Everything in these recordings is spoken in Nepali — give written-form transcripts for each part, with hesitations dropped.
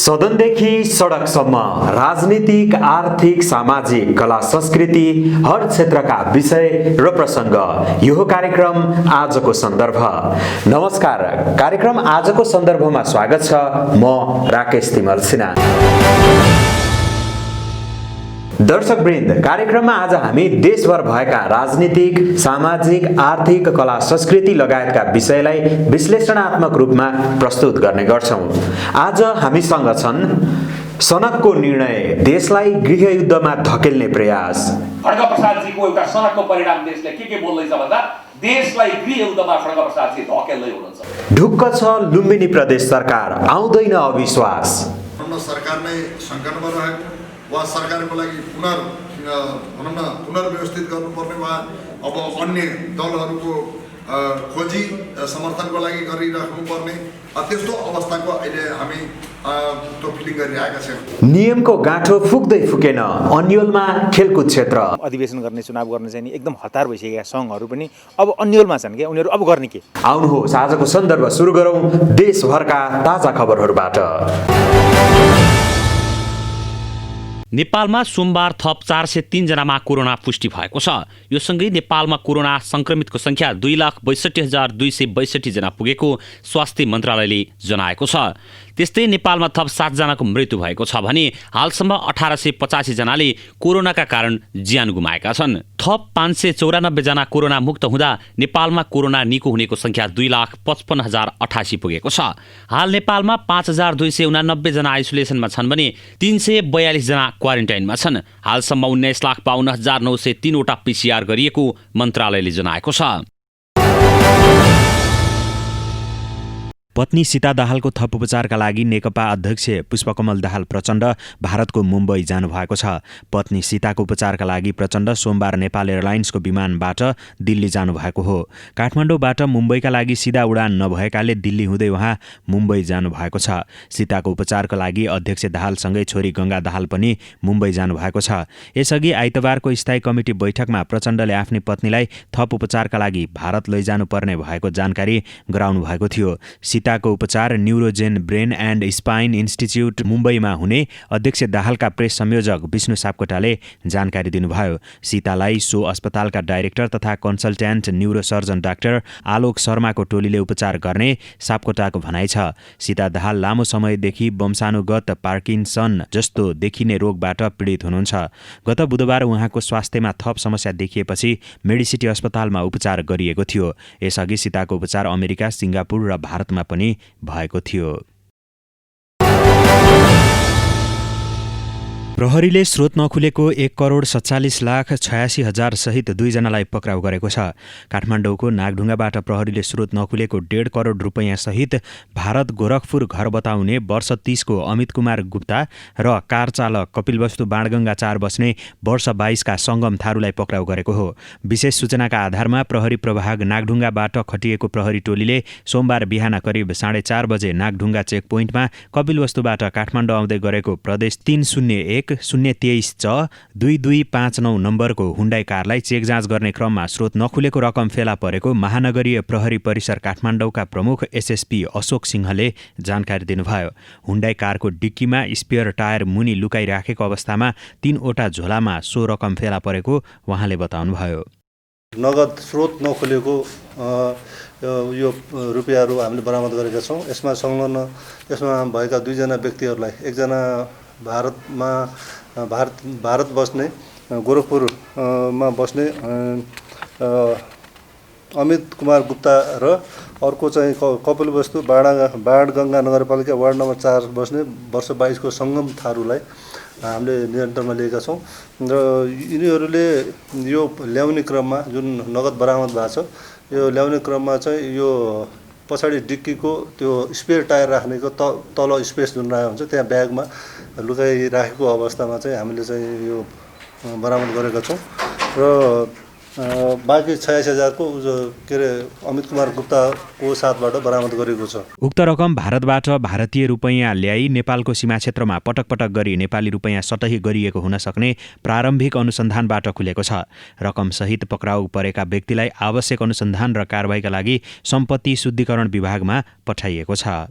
सदनदेखि सडकसम्म राजनीतिक, आर्थिक, सामाजिक, कला, संस्कृति हर क्षेत्रका विषय र प्रसङ्ग। यो कार्यक्रम आजको सन्दर्भ। नमस्कार, कार्यक्रम आजको सन्दर्भमा स्वागत छ। म राकेश तिमल सिन्हा। दर्शकवृन्द, कार्यक्रममा आज हामी देशभर भएका राजनीतिक, सामाजिक, आर्थिक, कला, संस्कृति लगायतका विषयलाई विश्लेषणात्मक रूपमा प्रस्तुत गर्ने गर्छौं। आज हामीसँग छन् सनकको निर्णय, देशलाई गृहयुद्धमा धकेल्ने प्रयास। खड्ग प्रसादजीको एउटा सनकको परिणाम देशले के बोल्दैछ भन्दा देशलाई गृहयुद्धमा खड्ग प्रसादजी धकेल्दै हुनुहुन्छ। ढुक्क छ लुम्बिनी प्रदेश सरकार, आउँदैन अविश्वास। सरकार नै सङ्कटमा रहेको वा सरकारको लागि पुनर्व्यवस्थित गर्नुपर्ने वा अब अन्य दलहरूको खोजी समर्थनको लागि गरिराख्नुपर्ने त्यस्तो अवस्थाको अहिले हामी त्यो फिलिङ गरिरहेका छौँ। नियमको गाँठो फुक्दै फुकेन, अन्यलमा खेलकुद क्षेत्र। अधिवेशन गर्ने, चुनाव गर्ने चाहिँ नि एकदम हतार भइसकेका सङ्घहरू पनि अब अन्यलमा छन् क्या, उनीहरू अब गर्ने के? आउनुहोस् आजको सन्दर्भ सुरु गरौँ देशभरका ताजा खबरहरूबाट। नेपालमा सोमबार थप 403 जनामा कोरोना पुष्टि भएको छ। यो सँगै नेपालमा कोरोना संक्रमितको संख्या 2,62,262 जना पुगेको स्वास्थ्य मन्त्रालयले जनाएको छ। त्यस्तै नेपालमा थप 7 जनाको मृत्यु भएको छ भने हालसम्म 1885 जनाले कोरोनाका कारण ज्यान गुमाएका छन्। थप 594 जना कोरोना मुक्त हुँदा नेपालमा कोरोना निको हुनेको संख्या 2,55,088 पुगेको छ। हाल नेपालमा 5,289 जना आइसोलेसनमा छन् भने 342 जना क्वारेन्टाइनमा छन्। हालसम्म 19,52,903 वटा PCR गरिएको मन्त्रालयले जनाएको छ। पत्नी सीता दाहालको थप उपचारका लागि नेकपा अध्यक्ष पुष्पकमल दाहाल प्रचण्ड भारतको मुम्बई जानुभएको छ। पत्नी सीताको उपचारका लागि प्रचण्ड सोमबार नेपाल एयरलाइन्सको विमानबाट दिल्ली जानुभएको हो। काठमाडौँबाट मुम्बईका लागि सिधा उडान नभएकाले दिल्ली हुँदै उहाँ मुम्बई जानुभएको छ। सीताको उपचारका लागि अध्यक्ष दाहालसँगै छोरी गङ्गा दाहाल पनि मुम्बई जानुभएको छ। यसअघि आइतबारको स्थायी कमिटी बैठकमा प्रचण्डले आफ्नी पत्नीलाई थप उपचारका लागि भारत लैजानुपर्ने भएको जानकारी गराउनु भएको थियो। सीताको उपचार न्युरोजेन ब्रेन एन्ड स्पाइन इन्स्टिच्युट मुम्बईमा हुने अध्यक्ष दाहालका प्रेस संयोजक विष्णु सापकोटाले जानकारी दिनुभयो। सीतालाई सो अस्पतालका डाइरेक्टर तथा कन्सल्ट्यान्ट न्युरोसर्जन डाक्टर आलोक शर्माको टोलीले उपचार गर्ने सापकोटाको भनाइ छ। सीता दाहाल लामो समयदेखि वंशानुगत पार्किन्सन जस्तो देखिने रोगबाट पीडित हुनुहुन्छ। गत बुधबार उहाँको स्वास्थ्यमा थप समस्या देखिएपछि मेडिसिटी अस्पतालमा उपचार गरिएको थियो। यसअघि सीताको उपचार अमेरिका, सिङ्गापुर र भारतमा पनि भएको थियो। प्रहरीले स्रोत नखुलेको 1,47,86,000 सहित 2 जनालाई पक्राउ गरेको छ। काठमाडौँको नागढुङ्गाबाट प्रहरीले स्रोत नखुलेको 1.5 करोड रुपैयाँ सहित भारत गोरखपुर घर बताउने वर्ष 30 को अमित कुमार गुप्ता र कार चालक कपिलवस्तु बाणगङ्गा 4 बस्ने वर्ष 22 का सङ्गम थारूलाई पक्राउ गरेको हो। विशेष सूचनाका आधारमा प्रहरी प्रभाग नागढुङ्गाबाट खटिएको प्रहरी टोलीले सोमबार बिहान करिब 4:30 बजे नागढुङ्गा चेक पोइन्टमा कपिलवस्तुबाट काठमाडौँ आउँदै गरेको प्रदेश 301-023-2259 नम्बरको हुन्डाई कारलाई चेक जाँच गर्ने क्रममा स्रोत नखुलेको रकम फेला परेको महानगरीय प्रहरी परिसर काठमाडौँका प्रमुख एसएसपी अशोक सिंहले जानकारी दिनुभयो। हुन्डाई कारको डिक्कीमा स्पेयर टायर मुनि लुकाइराखेको अवस्थामा 3 वटा झोलामा सो रकम फेला परेको उहाँले बताउनुभयो। नगद स्रोत नखुलेको यो रुपियाँहरू हामीले बरामद गरेका छौँ। यसमा भएका 2 जना व्यक्तिहरूलाई, एकजना भारत बस्ने गोरखपुरमा बस्ने अमित कुमार गुप्ता र अर्को चाहिँ कपिलवस्तु बाणगङ्गा नगरपालिका वार्ड नम्बर 4 बस्ने वर्ष 22 को सङ्गम थारूलाई हामीले नियन्त्रणमा लिएका छौँ। र यिनीहरूले यो ल्याउने क्रममा जुन नगद बरामद भएको छ, यो ल्याउने क्रममा चाहिँ यो पछाडि डिक्कीको त्यो स्पेयर टायर राख्नेको तल स्पेस जुन रहेको हुन्छ त्यहाँ ब्यागमा लुकाइराखेको अवस्थामा चाहिँ हामीले चाहिँ यो बरामद गरेका छौँ। र बाँकी 86,000 को अमित कुमार गुप्ताको साथबाट बरामद गरेको छ। उक्त रकम भारतबाट भारतीय रुपैयाँ ल्याई नेपालको सीमा क्षेत्रमा पटक पटक गरी नेपाली रुपैयाँ सटही गरिएको हुन सक्ने प्रारम्भिक अनुसन्धानबाट खुलेको छ। रकमसहित पक्राउ परेका व्यक्तिलाई आवश्यक अनुसन्धान र कारबाहीका लागि सम्पत्ति शुद्धिकरण विभागमा पठाइएको छ।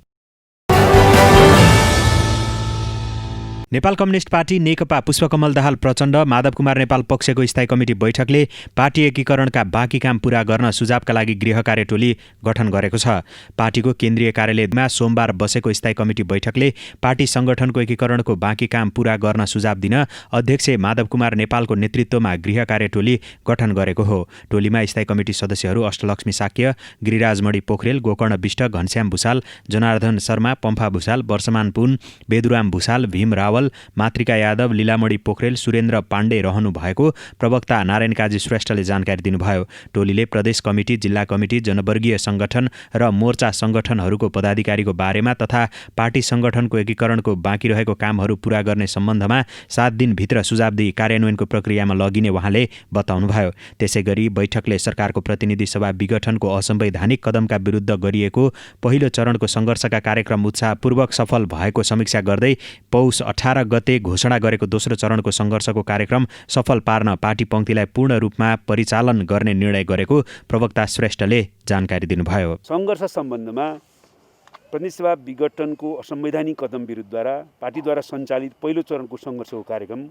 नेपाल कम्युनिस्ट पार्टी नेकपा पुष्पकमल दाहाल प्रचण्ड माधव कुमार नेपाल पक्षको स्थायी कमिटी बैठकले पार्टी एकीकरणका बाँकी काम पूरा गर्न सुझावका लागि गृह कार्य टोली गठन गरेको छ। पार्टीको केन्द्रीय कार्यालयमा सोमबार बसेको स्थायी कमिटी बैठकले पार्टी संगठनको एकीकरणको बाँकी काम पूरा गर्न सुझाव दिन अध्यक्ष माधव कुमार नेपालको नेतृत्वमा गृह कार्य टोली गठन गरेको हो। टोलीमा स्थायी कमिटी सदस्यहरू अष्टलक्ष्मी साक्य, गिरिराजमणि पोखरेल, गोकर्ण विष्ट, घनश्याम भुषाल, जनार्दन शर्मा, पम्फा भुषाल, वर्षमान पुन, बेदुराम भुषाल, भीम रावल, मातृका यादव, लीलामणि पोखरेल, सुरेन्द्र पाण्डे रहनु भएको प्रवक्ता नारायण काजी श्रेष्ठले जानकारी दिनुभयो। टोलीले प्रदेश कमिटी, जिल्ला कमिटी, जनवर्गीय संगठन र मोर्चा संगठनहरूको पदाधिकारीको बारेमा तथा पार्टी संगठनको एकीकरणको बाँकी रहेको कामहरू पूरा गर्ने सम्बन्धमा 7 दिनभित्र सुझाव दिई कार्यान्वयनको प्रक्रियामा लगिने उहाँले बताउनुभयो। त्यसैगरी बैठकले सरकारको प्रतिनिधि सभा विघटनको असंवैधानिक कदमका विरुद्ध गरिएको पहिलो चरणको सङ्घर्षका कार्यक्रम उत्साहपूर्वक सफल भएको समीक्षा गर्दै पौष 18 गते घोषणा गरेको दोस्रो चरणको सङ्घर्षको कार्यक्रम सफल पार्न पार्टी पङ्क्तिलाई पूर्ण रूपमा परिचालन गर्ने निर्णय गरेको प्रवक्ता श्रेष्ठले जानकारी दिनुभयो। सङ्घर्ष सम्बन्धमा प्रतिनिधि सभा विघटनको असंवैधानिक कदम विरुद्धद्वारा पार्टीद्वारा सञ्चालित पहिलो चरणको सङ्घर्षको कार्यक्रम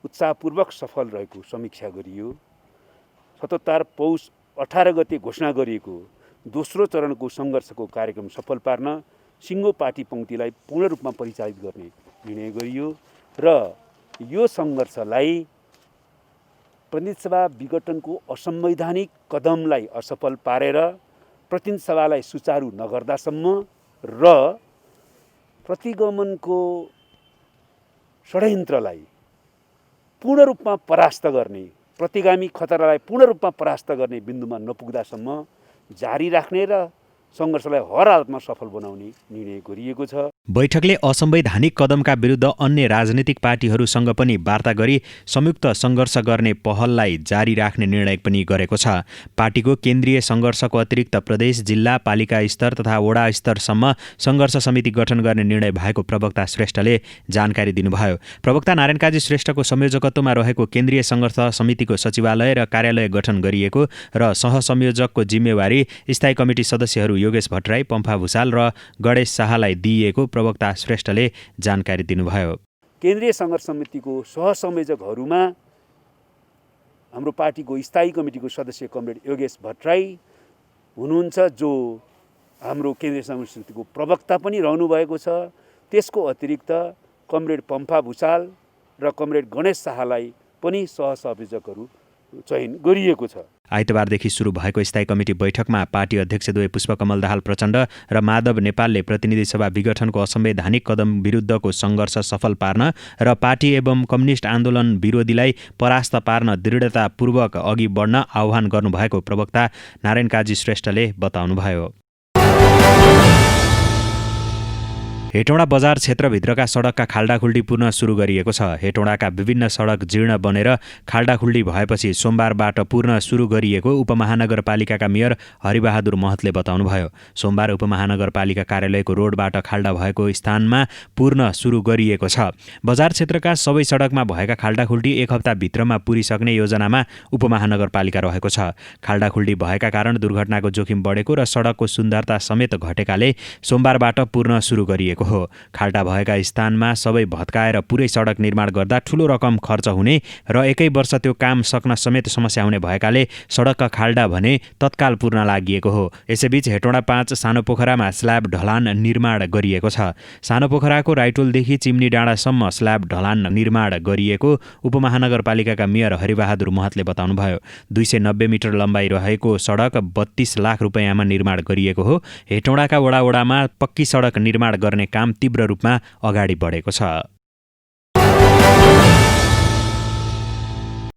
उत्साहपूर्वक सफल रहेको समीक्षा गरियो। 77 पौष 18 गते घोषणा गरिएको दोस्रो चरणको सङ्घर्षको कार्यक्रम सफल पार्न सिङ्गो पार्टी पङ्क्तिलाई पूर्ण रूपमा परिचालित गर्ने निर्णय गरियो र यो सङ्घर्षलाई प्रतिनिधि सभा विघटनको असंवैधानिक कदमलाई असफल पारेर प्रतिनिधि सभालाई सुचारू नगर्दासम्म र प्रतिगमनको षड्यन्त्रलाई पूर्ण रूपमा परास्त गर्ने, प्रतिगामी खतरालाई पूर्ण रूपमा परास्त गर्ने बिन्दुमा नपुग्दासम्म जारी राख्ने र सङ्घर्षलाई हर हालतमा सफल बनाउने निर्णय गरिएको छ। बैठकले असंवैधानिक कदमका विरुद्ध अन्य राजनीतिक पार्टीहरूसँग पनि वार्ता गरी संयुक्त सङ्घर्ष गर्ने पहललाई जारी राख्ने निर्णय पनि गरेको छ। पार्टीको केन्द्रीय सङ्घर्षको अतिरिक्त प्रदेश, जिल्ला, पालिका स्तर तथा वडा स्तरसम्म सङ्घर्ष समिति गठन गर्ने निर्णय भएको प्रवक्ता श्रेष्ठले जानकारी दिनुभयो। प्रवक्ता नारायण काजी श्रेष्ठको संयोजकत्वमा रहेको केन्द्रीय सङ्घर्ष समितिको सचिवालय र कार्यालय गठन गरिएको र सहसंयोजकको जिम्मेवारी स्थायी कमिटी सदस्यहरू योगेश भट्टराई, पम्फा भुषाल र गणेश शाहलाई दिइएको प्रवक्ता श्रेष्ठले जानकारी दिनुभयो। केन्द्रीय सङ्घर्ष समितिको सहसंयोजकहरूमा हाम्रो पार्टीको स्थायी कमिटीको सदस्य कमरेड योगेश भट्टराई हुनुहुन्छ, जो हाम्रो केन्द्रीय सङ्घर्ष समितिको प्रवक्ता पनि रहनुभएको छ। त्यसको अतिरिक्त कमरेड पम्फा भुषाल र कमरेड गणेश शाहलाई पनि सहसंयोजकहरू चयन गरिएको छ। आइतबारदेखि सुरु भएको स्थायी कमिटी बैठकमा पार्टी अध्यक्षद्वय पुष्पकमल दाहाल प्रचण्ड र माधव नेपालले प्रतिनिधि सभा विघटनको असंवैधानिक कदम विरुद्धको सङ्घर्ष सफल पार्न र पार्टी एवं कम्युनिस्ट आन्दोलन विरोधीलाई परास्त पार्न दृढतापूर्वक अघि बढ्न आह्वान गर्नुभएको प्रवक्ता नारायण काजी श्रेष्ठले बताउनुभयो। हेटौँडा बजार क्षेत्रभित्रका सडकका खाल्डाखुल्डी पुनः सुरु गरिएको छ। हेटौँडाका विभिन्न सडक जीर्ण बनेर खाल्डाखुल्डी भएपछि सोमबारबाट पुनः सुरु गरिएको उपमहानगरपालिकाका मेयर हरिबहादुर महतले बताउनुभयो। सोमबार उपमहानगरपालिका कार्यालयको रोडबाट खाल्डा भएको स्थानमा पुनः सुरु गरिएको छ। बजार क्षेत्रका सबै सडकमा भएका खाल्डाखुल्डी 1 हप्ताभित्रमा पुरिसक्ने योजनामा उपमहानगरपालिका रहेको छ। खाल्डाखुल्डी भएका कारण दुर्घटनाको जोखिम बढेको र सडकको सुन्दरता समेत घटेकाले सोमबारबाट पुनः सुरु गरिएको हो। खाल्डा भएका स्थानमा सबै भत्काएर पुरै सडक निर्माण गर्दा ठूलो रकम खर्च हुने र एकै वर्ष त्यो काम सक्न समेत समस्या हुने भएकाले सडकका खाल्डा भने तत्काल पूर्ण लागिएको हो। यसैबीच हेटौँडा 5 सानो पोखरामा स्ल्याब ढलान निर्माण गरिएको छ। सानो पोखराको राइटोलदेखि चिम्नी डाँडासम्म स्ल्याब ढलान निर्माण गरिएको उपमहानगरपालिकाका मेयर हरिबहादुर महतले बताउनुभयो। 290 मिटर लम्बाइ रहेको सडक 32 लाख रुपैयाँमा निर्माण गरिएको हो। हेटौँडाका वडामा पक्की सडक निर्माण गर्ने काम तीव्र रूपमा अगाडि बढेको छ।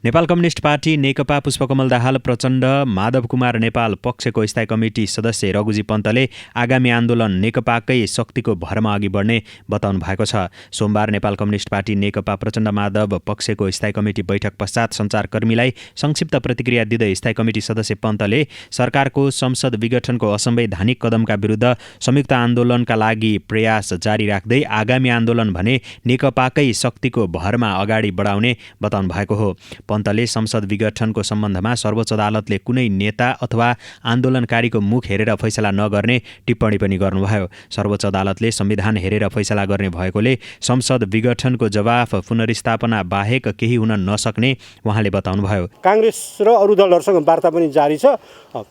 नेपाल कम्युनिस्ट पार्टी नेकपा पुष्पकमल दाहाल प्रचण्ड माधव कुमार नेपाल पक्षको स्थायी कमिटी सदस्य रघुजी पन्तले आगामी आन्दोलन नेकपाकै शक्तिको भरमा अघि बढ्ने बताउनु भएको छ। सोमबार नेपाल कम्युनिस्ट पार्टी नेकपा प्रचण्ड माधव पक्षको स्थायी कमिटी बैठक पश्चात सञ्चारकर्मीलाई संक्षिप्त प्रतिक्रिया दिँदै स्थायी कमिटी सदस्य पन्तले सरकारको संसद विघटनको असंवैधानिक कदमका विरुद्ध संयुक्त आन्दोलनका लागि प्रयास जारी राख्दै आगामी आन्दोलन भने नेकपाकै शक्तिको भरमा अगाडि बढाउने बताउनु भएको हो। पन्तले संसद विघटनको सम्बन्धमा सर्वोच्च अदालतले कुनै नेता अथवा आन्दोलनकारीको मुख हेरेर फैसला नगर्ने टिप्पणी पनि गर्नुभयो। सर्वोच्च अदालतले संविधान हेरेर फैसला गर्ने भएकोले संसद विघटनको जवाफ पुनर्स्थापना बाहेक केही हुन नसक्ने उहाँले बताउनुभयो। काङ्ग्रेस र अरू दलहरूसँग वार्ता पनि जारी छ,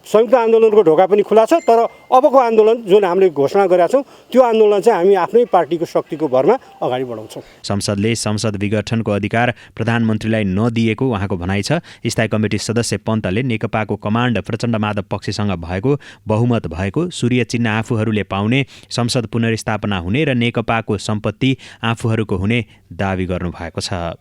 संयुक्त आन्दोलनको ढोका पनि खुला छ। तर अबको आन्दोलन जुन हामीले घोषणा गरेका छौँ त्यो आन्दोलन चाहिँ हामी आफ्नै पार्टीको शक्तिको भरमा अगाडि बढाउँछौँ। संसदले संसद विघटनको अधिकार प्रधानमन्त्रीलाई नदिएको उहाँको भनाइ छ। स्थायी कमिटी सदस्य पन्तले नेकपाको कमान्ड प्रचण्ड माधव पक्षसँग भएको बहुमत भएको, सूर्य चिन्ह आफूहरूले पाउने, संसद पुनर्स्थापना हुने र नेकपाको सम्पत्ति आफूहरूको हुने दावी गर्नुभएको छ।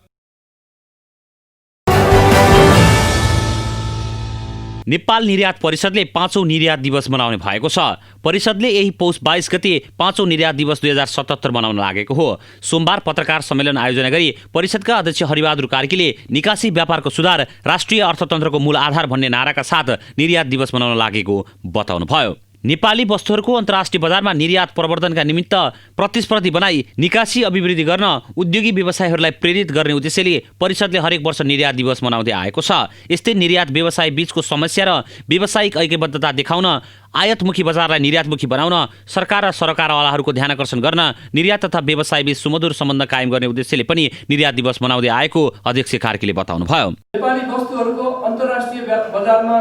नेपाल निर्यात परिषदले 5औं निर्यात दिवस मनाउने भएको छ। परिषदले यही पौष 22 गते 5औं निर्यात दिवस 2077 मनाउन लागेको हो। सोमबार पत्रकार सम्मेलन आयोजना गरी परिषदका अध्यक्ष हरिबहादुर कार्कीले निकासी व्यापारको सुधार राष्ट्रिय अर्थतन्त्रको मूल आधार भन्ने नाराका साथ निर्यात दिवस मनाउन लागेको बताउनुभयो। नेपाली वस्तुहरूको अन्तर्राष्ट्रिय बजारमा निर्यात प्रवर्धनका निमित्त प्रतिस्पर्धी बनाई निकासी अभिवृद्धि गर्न उद्योगी व्यवसायीहरूलाई प्रेरित गर्ने उद्देश्यले परिषदले हरेक वर्ष निर्यात दिवस मनाउँदै आएको छ। यस्तै निर्यात व्यवसाय बीचको समस्या र व्यावसायिक ऐक्यबद्धता देखाउन, आयातमुखी बजारलाई निर्यातमुखी बनाउन, सरकार र सरकारवालाहरूको ध्यानकर्षण गर्न, निर्यात तथा व्यवसाय बीच सुमधुर सम्बन्ध कायम गर्ने उद्देश्यले पनि निर्यात दिवस मनाउँदै आएको अध्यक्ष कार्कीले बताउनुभयो। नेपाली वस्तुहरूको अन्तर्राष्ट्रिय बजारमा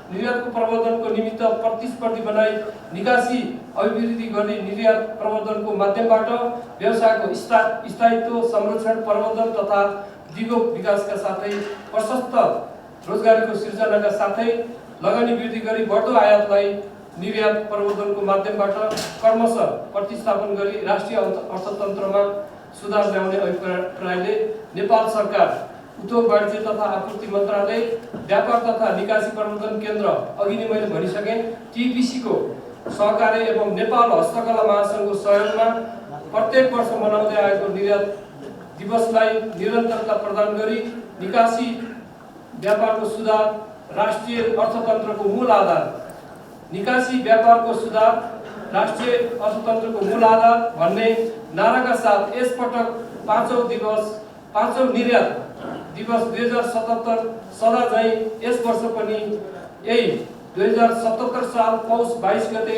निर्यातको प्रवर्धनको निमित्त प्रतिस्पर्धी बनाई निकासी अभिवृद्धि गर्ने निर्यात प्रवर्धनको माध्यमबाट व्यवसायको स्थायित्व संरक्षण प्रवर्धन तथा दिगो विकासका साथै प्रशस्त रोजगारीको सृजनाका साथै लगानी वृद्धि गरी बढ्दो आयातलाई निर्यात प्रवर्धनको माध्यमबाट क्रमशः प्रतिस्थापन गरी राष्ट्रिय अर्थतन्त्रमा सुधार ल्याउने अभिप्रायले नेपाल सरकार उद्योग वाणिज्य तथा आपूर्ति मन्त्रालय, व्यापार तथा निकासी प्रवर्धन केन्द्र, अघि नै मैले भनिसकेँ, टिपिसी को सहकार्य एवं नेपाल हस्तकला महासङ्घको सहयोगमा प्रत्येक वर्ष मनाउँदै आएको निर्यात दिवसलाई निरन्तरता प्रदान गरी निकासी व्यापारको सुधार राष्ट्रिय अर्थतन्त्रको मूल आधार, निकासी व्यापारको सुधार राष्ट्रिय अर्थतन्त्रको मूल आधार भन्ने नाराका साथ यसपटक 5औं निर्यात दिवस 2077 सदा झैं यस वर्ष पनि यही 2077 साल पौष 22 गते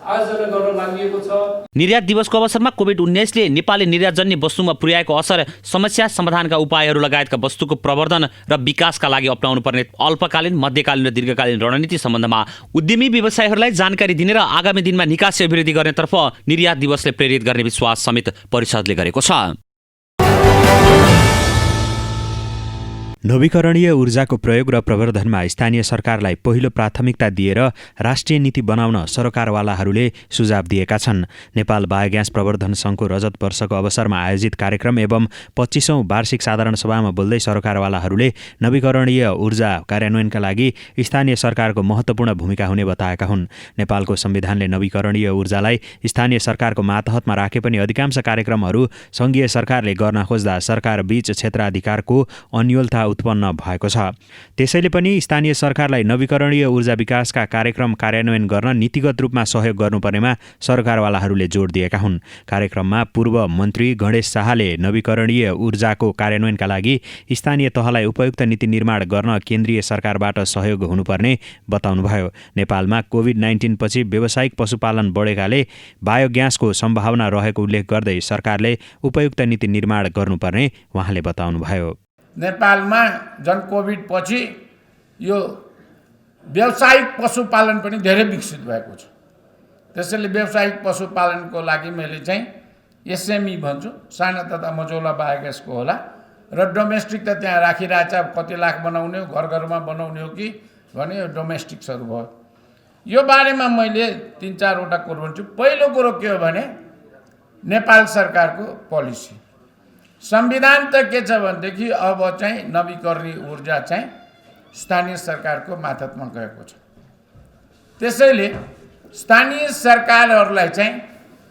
आयोजना गर्न लागि छ। निर्यात दिवसको अवसरमा कोभिड-19ले नेपाली निर्यातजन्य वस्तुमा पुर्याएको असर, समस्या समाधानका उपायहरू लगायतका वस्तुको प्रवर्धन र विकासका लागि अपनाउनु पर्ने अल्पकालीन, मध्यकालीन र दीर्घकालीन रणनीति सम्बन्धमा उद्यमी व्यवसायीहरूलाई जानकारी दिने र आगामी दिनमा निकासी अभिवृद्धि गर्नेतर्फ निर्यात दिवसले प्रेरित गर्ने विश्वास समेत परिषदले गरेको छ। नवीकरणीय ऊर्जाको प्रयोग र प्रवर्धनमा स्थानीय सरकारलाई पहिलो प्राथमिकता दिएर राष्ट्रिय नीति बनाउन सरकारवालाहरूले सुझाव दिएका छन्। नेपाल बायोग्यास प्रवर्धन सङ्घको रजत वर्षको अवसरमा आयोजित कार्यक्रम एवं 25औं वार्षिक साधारण सभामा बोल्दै सरकारवालाहरूले नवीकरणीय ऊर्जा कार्यान्वयनका लागि स्थानीय सरकारको महत्त्वपूर्ण भूमिका हुने बताएका हुन्। नेपालको संविधानले नवीकरणीय ऊर्जालाई स्थानीय सरकारको मातहतमा राखे पनि अधिकांश कार्यक्रमहरू सङ्घीय सरकारले गर्न खोज्दा सरकारबीच क्षेत्राधिकारको अन्योलता उत्पन्न भएको छ। त्यसैले पनि स्थानीय सरकारलाई नवीकरणीय ऊर्जा विकासका कार्यक्रम कार्यान्वयन गर्न नीतिगत रूपमा सहयोग गर्नुपर्नेमा सरकारवालाहरूले जोड दिएका हुन्। कार्यक्रममा पूर्व मन्त्री गणेश शाहले नवीकरणीय ऊर्जाको कार्यान्वयनका लागि स्थानीय तहलाई उपयुक्त नीति निर्माण गर्न केन्द्रीय सरकारबाट सहयोग हुनुपर्ने बताउनुभयो। नेपालमा कोभिड-19 पछि व्यावसायिक पशुपालन बढेकाले बायोग्यासको सम्भावना रहेको उल्लेख गर्दै सरकारले उपयुक्त नीति निर्माण गर्नुपर्ने उहाँले बताउनुभयो। नेपालमा झन् कोभिड पछि यो व्यावसायिक पशुपालन पनि धेरै विकसित भएको छ। त्यसैले व्यावसायिक पशुपालनको लागि मैले चाहिँ एसएमई भन्छु, साना तथा मझौला बायोग्यासको होला र डोमेस्टिक त त्यहाँ राखिरहेछ। कति लाख बनाउने हो, घर घरमा बनाउने हो कि भने यो डोमेस्टिक्सहरू भयो। यो बारेमा मैले 3-4वटा कुरो भन्छु। पहिलो कुरो के हो भने नेपाल सरकारको पोलिसी, संविधान त के छ भनेदेखि अब चाहिँ नवीकरणीय ऊर्जा चाहिँ स्थानीय सरकारको मातहतमा गएको छ। त्यसैले स्थानीय सरकारहरूलाई चाहिँ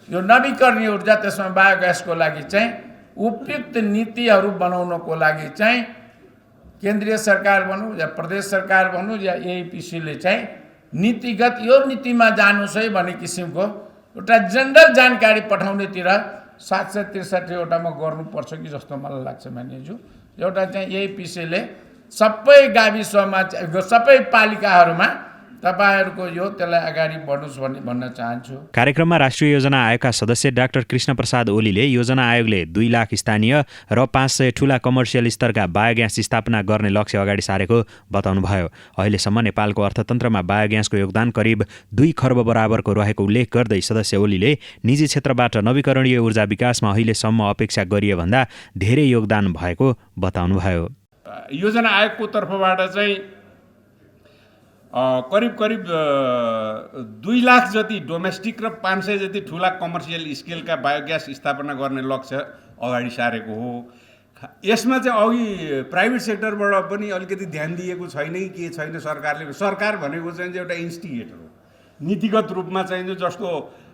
यो नवीकरणीय ऊर्जा, त्यसमा बायोग्यासको लागि चाहिँ उपयुक्त नीतिहरू बनाउनको लागि चाहिँ केन्द्रीय सरकार भनौँ या प्रदेश सरकार भनौँ या एआइपिसीले चाहिँ नीतिगत यो नीतिमा जानुहोस् है भन्ने किसिमको एउटा जनरल जानकारी पठाउनेतिर 763वटामा गर्नुपर्छ कि जस्तो मलाई लाग्छ मान्यज्यू। एउटा चाहिँ यही विषयले सबै गाविसमा सबै पालिकाहरूमा तपाईहरूको यो त्यसलाई अगाडि बढोस् भन्न चाहन्छु। कार्यक्रममा राष्ट्रिय योजना आयोगका सदस्य डाक्टर कृष्ण प्रसाद ओलीले योजना आयोगले 2 लाख स्थानीय र 500 ठूला कमर्सियल स्तरका बायोग्यास स्थापना गर्ने लक्ष्य अगाडि सारेको बताउनुभयो। अहिलेसम्म नेपालको अर्थतन्त्रमा बायोग्यासको योगदान करिब 2 खर्ब बराबरको रहेको उल्लेख गर्दै सदस्य ओलीले निजी क्षेत्रबाट नवीकरणीय ऊर्जा विकासमा अहिलेसम्म अपेक्षा गरिए भन्दा धेरै योगदान भएको बताउनुभयो। योजना आयोगको तर्फबाट चाहिँ करिब 2 लाख जति डोमेस्टिक र 500 जति ठुला कमर्सियल स्केलका बायोग्यास स्थापना गर्ने लक्ष्य अगाडि सारेको हो। यसमा चाहिँ अघि प्राइभेट सेक्टरबाट पनि अलिकति ध्यान दिएको छैन कि के छैन सरकारले। सरकार भनेको चाहिँ एउटा इन्स्टिगेटर हो, नीतिगत रूपमा चाहिँ जस्तो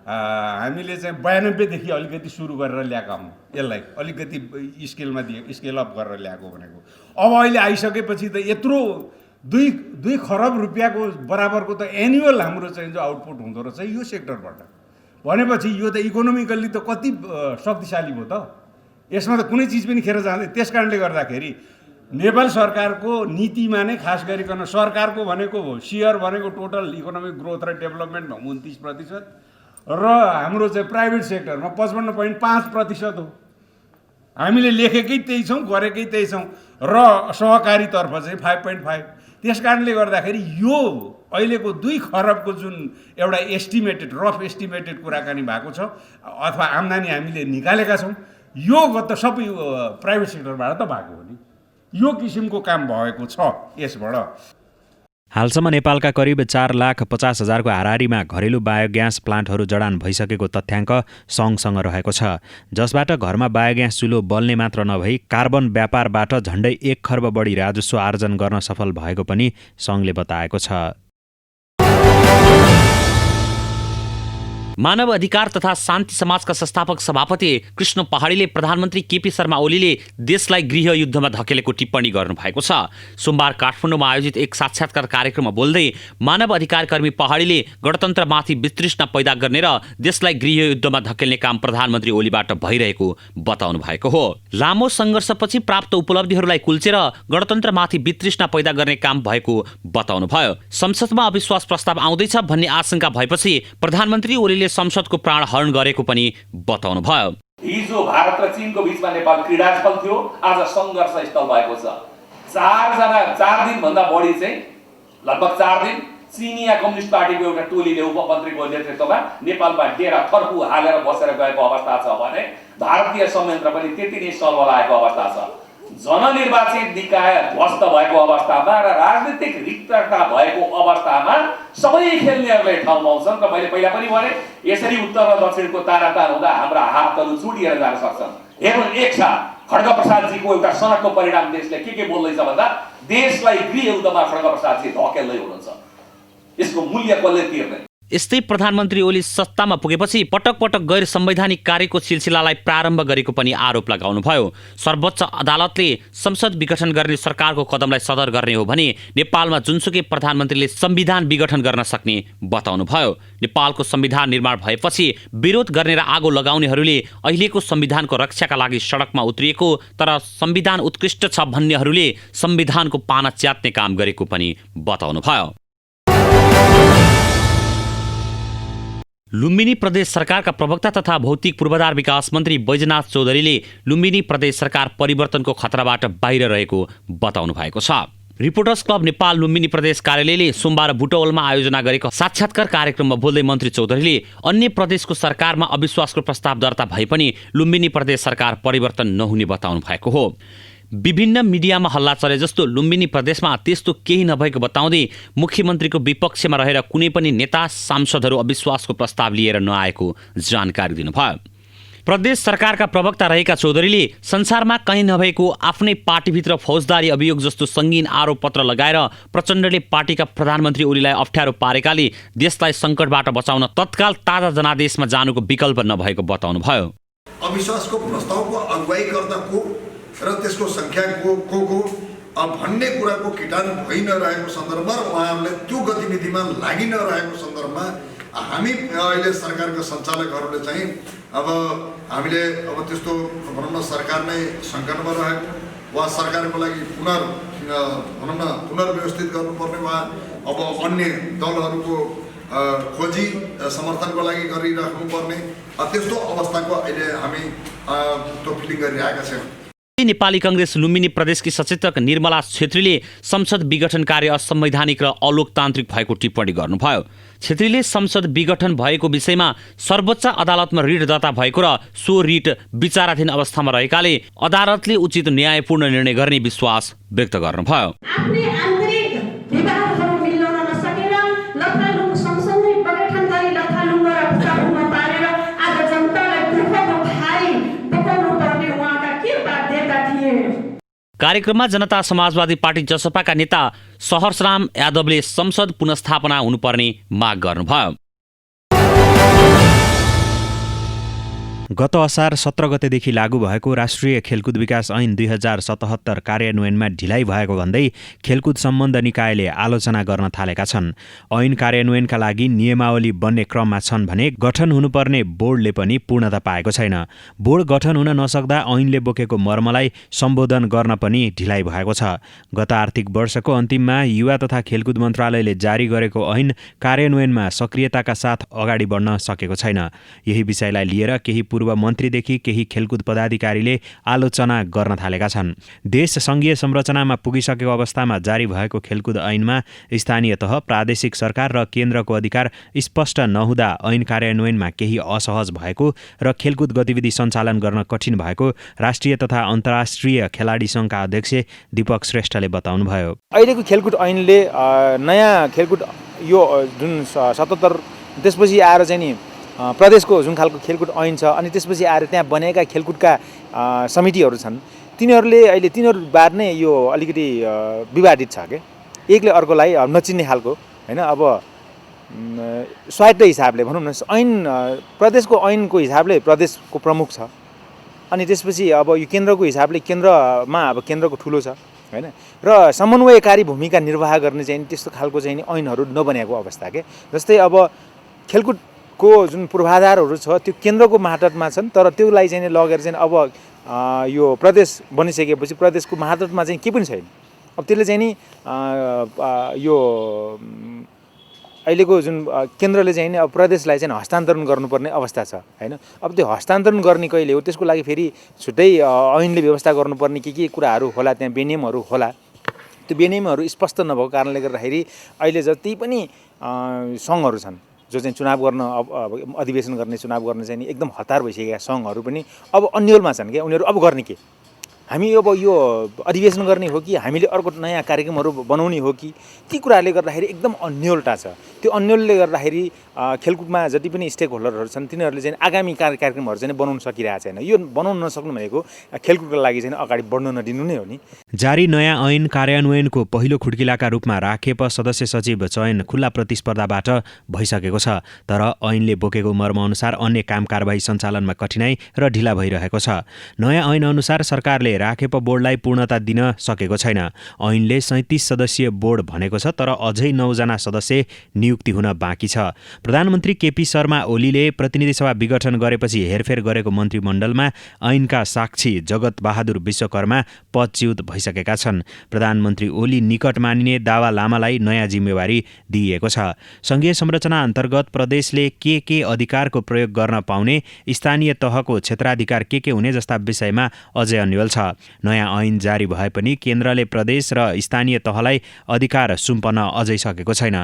हामीले चाहिँ 92 देखि अलिकति सुरु गरेर ल्याएका हौँ, यसलाई अलिकति स्केलमा स्केल अप गरेर ल्याएको भनेको। अब अहिले आइसकेपछि त यत्रो 2 खरब रुपियाँको बराबरको त एनुअल हाम्रो चाहिँ जो आउटपुट हुँदो रहेछ यो सेक्टरबाट भनेपछि यो त इकोनोमिकल्ली त कति शक्तिशाली भयो त। यसमा त कुनै चिज पनि खेर जाँदैन। त्यस कारणले गर्दाखेरि नेपाल सरकारको नीतिमा नै खास गरिकन सरकारको भनेको सेयर भनेको टोटल इकोनोमिक ग्रोथ र डेभलपमेन्टमा 29% र हाम्रो चाहिँ प्राइभेट सेक्टरमा 55.5% हो। हामीले लेखेकै त्यही छौँ, गरेकै त्यही छौँ र सहकारीतर्फ चाहिँ 5.5। त्यस कारणले गर्दाखेरि यो अहिलेको 2 खरबको जुन एउटा एस्टिमेटेड रफ एस्टिमेटेड कुराकानी भएको छ अथवा आम्दानी हामीले निकालेका छौँ यो त सबै प्राइभेट सेक्टरबाट त भएको हो नि। यो किसिमको काम भएको छ यसबाट। हालसम्म नेपालका करिब 4,50,000को हाराहारीमा घरेलु बायोग्यास प्लान्टहरू जडान भइसकेको तथ्याङ्क सङ्घसँग रहेको छ, जसबाट घरमा बायोग्यास चुलो बल्ने मात्र नभई कार्बन व्यापारबाट झण्डै 1 खर्ब बढी राजस्व आर्जन गर्न सफल भएको पनि सङ्घले बताएको छ। मानव अधिकार तथा शान्ति समाजका संस्थापक सभापति कृष्ण पहाडीले प्रधानमन्त्री केपी शर्मा ओलीले देशलाई गृह युद्धमा धकेलेको टिप्पणी गर्नुभएको छ। सोमबार काठमाडौँमा आयोजित एक साक्षात्कार कार्यक्रममा बोल्दै मानव अधिकार कर्मी पहाडीले गणतन्त्रमाथि वितृष्णा पैदा गर्ने र देशलाई गृह युद्धमा धकेल्ने काम प्रधानमन्त्री ओलीबाट भइरहेको बताउनु भएको हो। लामो सङ्घर्षपछि प्राप्त उपलब्धिहरूलाई कुल्चेर गणतन्त्रमाथि वितृष्णा पैदा गर्ने काम भएको बताउनुभयो। संसदमा अविश्वास प्रस्ताव आउँदैछ भन्ने आशंका भएपछि प्रधानमन्त्री ओलीले संसदको प्राण हरण गरेको पनि बताउनु भयो। हिजो भारत र चीनको बीचमा नेपाल क्रीडास्थल थियो, आज संघर्ष स्थल भएको छ। 4 दिन भन्दा बढी चाहिँ लगभग 4 दिन चिनिया कम्युनिस्ट पार्टीको एउटा टोलीले उपमन्त्रीको नेतृत्वमा नेपालमा डेरा थर्पु हालेर बसेर गएको अवस्था छ भने भारतीय संयन्त्र पनि त्यति नै सल्बलाएको अवस्था छ। जननिर्वाचित निकाय ध्वस्त भएको अवस्थामा र राजनीतिक रिक्तता भएको अवस्थामा सबै खेल्नेहरूले ठाउँ पाउँछन्। र मैले पहिला पनि भने यसरी उत्तर र दक्षिणको तानातान हुँदा हाम्रा हातहरू चुडिएर जान सक्छन्। हेर्नु, एक छ खड्गप्रसादजीको एउटा सडकको परिणाम देशले के बोल्दैछ भन्दा देशलाई गृह युद्धमा खड्गप्रसादजी धकेल्दै हुनुहुन्छ। यसको मूल्य कसले तिर्ने? यस्तै प्रधानमन्त्री ओली सत्तामा पुगेपछि पटक पटक गैर संवैधानिक कार्यको सिलसिलालाई प्रारम्भ गरेको पनि आरोप लगाउनुभयो। सर्वोच्च अदालतले संसद विघटन गर्ने सरकारको कदमलाई सदर गर्ने हो भने नेपालमा जुनसुकै प्रधानमन्त्रीले संविधान विघटन गर्न सक्ने बताउनुभयो। नेपालको संविधान निर्माण भएपछि विरोध गर्ने र आगो लगाउनेहरूले अहिलेको संविधानको रक्षाका लागि सडकमा उत्रिएको तर संविधान उत्कृष्ट छ भन्नेहरूले संविधानको पाना च्यात्ने काम गरेको पनि बताउनुभयो। लुम्बिनी प्रदेश सरकारका प्रवक्ता तथा भौतिक पूर्वाधार विकास मन्त्री बैजनाथ चौधरीले लुम्बिनी प्रदेश सरकार परिवर्तनको खतराबाट बाहिर रहेको बताउनु भएको छ। रिपोर्टर्स क्लब नेपाल लुम्बिनी प्रदेश कार्यालयले सोमबार बुटवलमा आयोजना गरेको साक्षात्कार कार्यक्रममा बोल्दै मन्त्री चौधरीले अन्य प्रदेशको सरकारमा अविश्वासको प्रस्ताव दर्ता भए पनि लुम्बिनी प्रदेश सरकार परिवर्तन नहुने बताउनु भएको हो। विभिन्न मिडियामा हल्ला चले जस्तो लुम्बिनी प्रदेशमा त्यस्तो केही नभएको बताउँदै मुख्यमन्त्रीको विपक्षमा रहेर कुनै पनि नेता सांसदहरू अविश्वासको प्रस्ताव लिएर नआएको जानकारी दिनुभयो। प्रदेश सरकारका प्रवक्ता रहेका चौधरीले संसारमा कहीँ नभएको आफ्नै पार्टीभित्र फौजदारी अभियोग जस्तो सङ्गीन आरोप पत्र लगाएर प्रचण्डले पार्टीका प्रधानमन्त्री ओलीलाई अप्ठ्यारो पारेकाले देशलाई सङ्कटबाट बचाउन तत्काल ताजा जनादेशमा जानुको विकल्प नभएको बताउनुभयो। अविश्वासको प्रस्तावको अगुवाई गर्दा को र त्यसको सङ्ख्या को भन्ने कुराको किटान भइ नरहेको सन्दर्भमा र उहाँहरूले त्यो गतिविधिमा लागि नरहेको सन्दर्भमा हामी अहिले सरकारका सञ्चालकहरूले चाहिँ अब हामीले अब त्यस्तो भनौँ न सरकार नै सङ्कटमा रहेको वा सरकारको लागि भनौँ न पुनर्व्यवस्थित गर्नुपर्ने वा अब अन्य दलहरूको खोजी समर्थनको लागि गरिराख्नुपर्ने त्यस्तो अवस्थाको अहिले हामी त्यो फिलिङ गरिरहेका छौँ। नेपाली कांग्रेस लुम्बिनी प्रदेशकी सचेतक निर्मला छेत्रीले संसद विघटन कार्य असंवैधानिक र अलोकतान्त्रिक भएको टिप्पणी गर्नुभयो। छेत्रीले संसद विघटन भएको विषयमा सर्वोच्च अदालतमा रिट दर्ता भएको र सो रिट विचाराधीन अवस्थामा रहेकाले अदालतले उचित न्यायपूर्ण निर्णय गर्ने विश्वास व्यक्त गर्नुभयो। कार्यक्रममा जनता समाजवादी पार्टी जसपाका नेता सहर्षराम यादवले संसद पुनर्स्थापना हुनुपर्ने माग गर्नुभयो। गत असार 17 गतेदेखि लागू भएको राष्ट्रिय खेलकुद विकास ऐन 2077 कार्यान्वयनमा ढिलाइ भएको भन्दै खेलकुद सम्बन्ध निकायले आलोचना गर्न थालेका छन्। ऐन कार्यान्वयनका लागि नियमावली बन्ने क्रममा छन् भने गठन हुनुपर्ने बोर्डले पनि पूर्णता पाएको छैन। बोर्ड गठन हुन नसक्दा ऐनले बोकेको मर्मलाई सम्बोधन गर्न पनि ढिलाइ भएको छ। गत आर्थिक वर्षको अन्तिममा युवा तथा खेलकुद मन्त्रालयले जारी गरेको ऐन कार्यान्वयनमा सक्रियताका साथ अगाडि बढ्न सकेको छैन। यही विषयलाई लिएर केही पूर्व मन्त्रीदेखि केही खेलकुद पदाधिकारीले आलोचना गर्न थालेका छन्। देश सङ्घीय संरचनामा पुगिसकेको अवस्थामा जारी भएको खेलकुद ऐनमा स्थानीय तह, प्रादेशिक सरकार र केन्द्रको अधिकार स्पष्ट नहुँदा ऐन कार्यान्वयनमा केही असहज भएको र खेलकुद गतिविधि सञ्चालन गर्न कठिन भएको राष्ट्रिय तथा अन्तर्राष्ट्रिय खेलाडी सङ्घका अध्यक्ष दीपक श्रेष्ठले बताउनुभयो। अहिलेको खेलकुद ऐनले नयाँ खेलकुद यो जुन 77 त्यसपछि आएर चाहिँ नि प्रदेशको जुन खालको खेलकुद ऐन छ अनि त्यसपछि आएर त्यहाँ बनेका खेलकुदका समितिहरू छन् तिनीहरूले अहिले तिनीहरू बार नै यो अलिकति विवादित छ के एकले अर्कोलाई नचिन्ने खालको हैन। अब स्वायत्त हिसाबले भनौँ न ऐन प्रदेशको ऐनको हिसाबले प्रदेशको प्रमुख छ अनि त्यसपछि अब यो केन्द्रको हिसाबले केन्द्रमा अब केन्द्रको ठुलो छ हैन र समन्वयकारी भूमिका निर्वाह गर्ने चाहिँ त्यस्तो खालको चाहिँ ऐनहरू नबनेको अवस्था के। जस्तै अब खेलकुदको जुन पूर्वाधारहरू छ त्यो केन्द्रको मातहतमा छन् तर त्यसलाई चाहिँ लगेर चाहिँ अब यो प्रदेश बनिसकेपछि प्रदेशको मातहतमा चाहिँ के पनि छैन। अब त्यसले चाहिँ नि यो अहिलेको जुन केन्द्रले चाहिँ नि अब प्रदेशलाई चाहिँ हस्तान्तरण गर्नुपर्ने अवस्था छ हैन। अब त्यो हस्तान्तरण गर्ने कहिले हो त्यसको लागि फेरि छुट्टै ऐनले व्यवस्था गर्नुपर्ने के कुराहरू होला, त्यहाँ बेनियमहरू होला। त्यो बेनियमहरू स्पष्ट नभएको कारणले गर्दाखेरि अहिले जति पनि सङ्घहरू छन् जो चाहिँ चुनाव गर्न अब अधिवेशन गर्ने चुनाव गर्ने चाहिँ एकदम हतार भइसकेका सङ्घहरू पनि अब अन्यलमा छन् क्या। उनीहरू अब गर्ने के, हामी अब यो अधिवेशन गर्ने हो कि हामीले अर्को नयाँ कार्यक्रमहरू बनाउने हो कि, ती कुराहरूले गर्दाखेरि एकदम अन्यलता छ। त्यो अन्यलले गर्दाखेरि खेलकुदमा जति पनि स्टेक होल्डरहरू छन् तिनीहरूले चाहिँ आगामी कार्यक्रमहरू चाहिँ बनाउन सकिरहेको छैन। यो बनाउन नसक्नु भनेको खेलकुदको लागि चाहिँ अगाडि बढ्न नदिनु नै हो नि। जारी नयाँ ऐन कार्यान्वयनको पहिलो खुड्किलाका रूपमा राखेप सदस्य सचिव चयन खुल्ला प्रतिस्पर्धाबाट भइसकेको छ। तर ऐनले बोकेको मर्मअनुसार अन्य काम कारबाही सञ्चालनमा कठिनाई र ढिला भइरहेको छ। नयाँ ऐन अनुसार सरकारले राखेप बोर्डलाई पूर्णता दिन सकेको छैन। ऐनले 37 सदस्यीय बोर्ड भनेको छ तर अझै 9 जना सदस्य नियुक्ति हुन बाँकी छ। प्रधानमन्त्री केपी शर्मा ओलीले प्रतिनिधि सभा विघटन गरेपछि हेरफेर गरेको मन्त्रीमण्डलमा ऐनका साक्षी जगत बहादुर विश्वकर्मा पदच्युत भइसकेका छन्। प्रधानमन्त्री ओली निकट मानिने दावा लामालाई नयाँ जिम्मेवारी दिइएको छ। सङ्घीय संरचना अन्तर्गत प्रदेशले के अधिकारको प्रयोग गर्न पाउने, स्थानीय तहको क्षेत्राधिकार के हुने जस्ता विषयमा अझै अन्यल छ। नयाँ ऐन जारी भए पनि केन्द्रले प्रदेश र स्थानीय तहलाई अधिकार सुम्पन अझै सकेको छैन।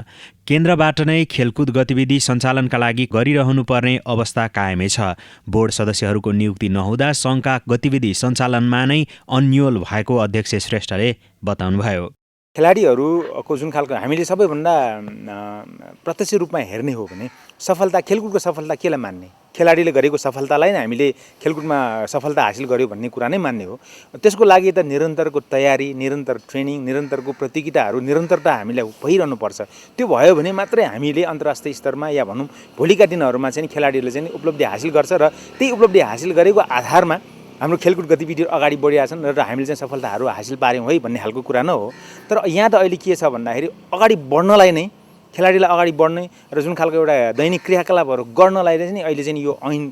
केन्द्रबाट नै खेलकुद गतिविधि सञ्चालनका लागि गरिरहनुपर्ने अवस्था कायमै छ। बोर्ड सदस्यहरूको नियुक्ति नहुँदा सङ्घका गतिविधि सञ्चालनमा नै अन्यल भएको अध्यक्ष श्रेष्ठले बताउनुभयो। खेलाडीहरूको जुन खालको हामीले सबैभन्दा प्रत्यक्ष रूपमा हेर्ने हो भने सफलता, खेलकुदको सफलता केलाई मान्ने, खेलाडीले गरेको सफलतालाई नै हामीले खेलकुदमा सफलता हासिल गर्यो भन्ने कुरा नै मान्ने हो। त्यसको लागि त निरन्तरको तयारी, निरन्तर ट्रेनिङ, निरन्तरको प्रतियोगिताहरू निरन्तरता हामीलाई भइरहनुपर्छ। त्यो भयो भने मात्रै हामीले अन्तर्राष्ट्रिय स्तरमा या भनौँ भोलिका दिनहरूमा चाहिँ खेलाडीले चाहिँ उपलब्धि हासिल गर्छ र त्यही उपलब्धि हासिल गरेको आधारमा हाम्रो खेलकुद गतिविधिहरू अगाडि बढिरहेका छन् र हामीले चाहिँ सफलताहरू हासिल पार्यौँ है भन्ने खालको कुरा न हो। तर यहाँ त अहिले के छ भन्दाखेरि अगाडि बढ्नलाई नै, खेलाडीलाई अगाडि बढ्ने र जुन खालको एउटा दैनिक क्रियाकलापहरू गर्नलाई चाहिँ अहिले चाहिँ यो ऐन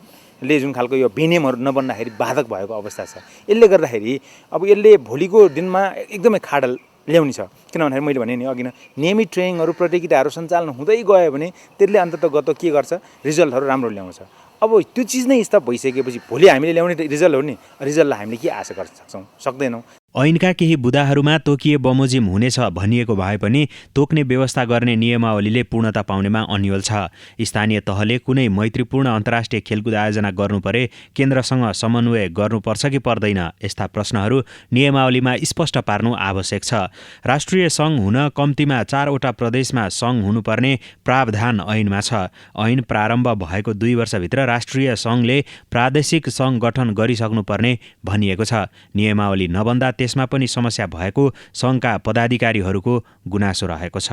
ले जुन खालको यो विनियमहरू नबन्दाखेरि बाधक भएको अवस्था छ। यसले गर्दाखेरि अब यसले भोलिको दिनमा एकदमै खाडल ल्याउने छ। किन भन्दाखेरि मैले भने नि अघि नै नियमित ट्रेनिङहरू प्रतियोगिताहरू सञ्चालन हुँदै गयो भने त्यसले अन्ततगत के गर्छ, रिजल्टहरू राम्रो ल्याउँछ। अब त्यो चिज नै स्टप भइसकेपछि भोलि हामीले ल्याउने रिजल्ट हो नि, रिजल्टलाई हामीले के आशा गर्न सक्छौँ? सक्दैनौँ। ऐनका केही बुदाहरूमा तोकिए बमोजिम हुनेछ भनिएको भए पनि तोक्ने व्यवस्था गर्ने नियमावलीले पूर्णता पाउनेमा अन्यल छ। स्थानीय तहले कुनै मैत्रीपूर्ण अन्तर्राष्ट्रिय खेलकुद आयोजना गर्नु परे केन्द्रसँग समन्वय गर्नुपर्छ कि पर्दैन, यस्ता प्रश्नहरू नियमावलीमा स्पष्ट पार्नु आवश्यक छ। राष्ट्रिय सङ्घ हुन कम्तीमा 4वटा प्रदेशमा सङ्घ हुनुपर्ने प्रावधान ऐनमा छ। ऐन प्रारम्भ भएको 2 वर्षभित्र राष्ट्रिय सङ्घले प्रादेशिक सङ्घ गठन गरिसक्नुपर्ने भनिएको छ। नियमावली नबन्दा त्यसमा पनि समस्या भएको सङ्घका पदाधिकारीहरूको गुनासो रहेको छ।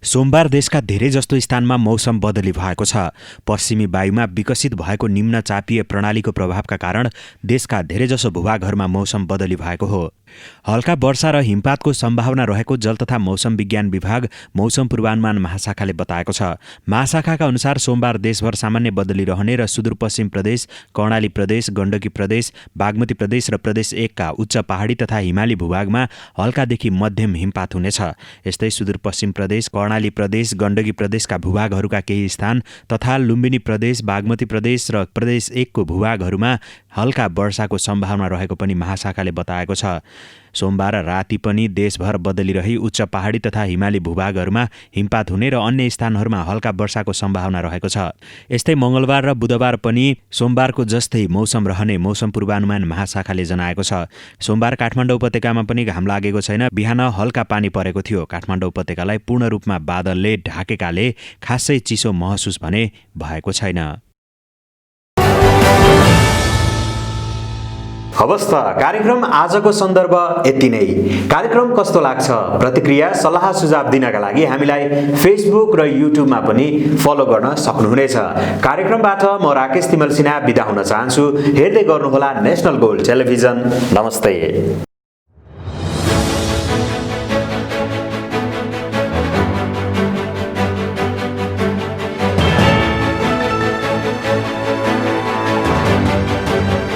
सोमबार देशका धेरैजस्तो स्थानमा मौसम बदली भएको छ। पश्चिमी वायुमा विकसित भएको निम्न चापीय प्रणालीको प्रभावका कारण देशका धेरैजसो भूभागहरूमा मौसम बदली भएको हो। हल्का वर्षा र हिमपातको सम्भावना रहेको जल तथा मौसम विज्ञान विभाग मौसम पूर्वानुमान महाशाखाले बताएको छ। महाशाखाका अनुसार सोमबार देशभर सामान्य बदली रहने र सुदूरपश्चिम प्रदेश, कर्णाली प्रदेश, गण्डकी प्रदेश, बागमती प्रदेश र प्रदेश 1 का उच्च पहाडी तथा हिमाली भूभागमा हल्कादेखि मध्यम हिमपात हुनेछ। यस्तै सुदूरपश्चिम प्रदेश, कर्णाली प्रदेश, गण्डकी प्रदेशका भूभागहरूका केही स्थान तथा लुम्बिनी प्रदेश, बागमती प्रदेश र प्रदेश 1 को भूभागहरूमा हल्का वर्षाको सम्भावना रहेको पनि महाशाखाले बताएको छ। सोमबार राति पनि देशभर बदली रही उच्च पहाडी तथा हिमाली भूभागहरूमा हिमपात हुने र अन्य स्थानहरूमा हल्का वर्षाको सम्भावना रहेको छ। यस्तै मङ्गलबार र बुधबार पनि सोमबारको जस्तै मौसम रहने मौसम पूर्वानुमान महाशाखाले जनाएको छ। सोमबार काठमाडौँ उपत्यकामा पनि घाम लागेको छैन। बिहान हल्का पानी परेको थियो। काठमाडौँ उपत्यकालाई पूर्ण रूपमा बादलले ढाकेकाले खासै चिसो महसुस भने भएको छैन। हवस् त कार्यक्रम आजको सन्दर्भ यति नै। कार्यक्रम कस्तो लाग्छ? प्रतिक्रिया, सल्लाह सुझाव दिनका लागि हामीलाई फेसबुक र युट्युबमा पनि फलो गर्न सक्नुहुनेछ। कार्यक्रमबाट म राकेश तिमल सिन्हा बिदा हुन चाहन्छु। हेर्दै गर्नुहोला नेशनल गोल्ड टेलिभिजन। नमस्ते।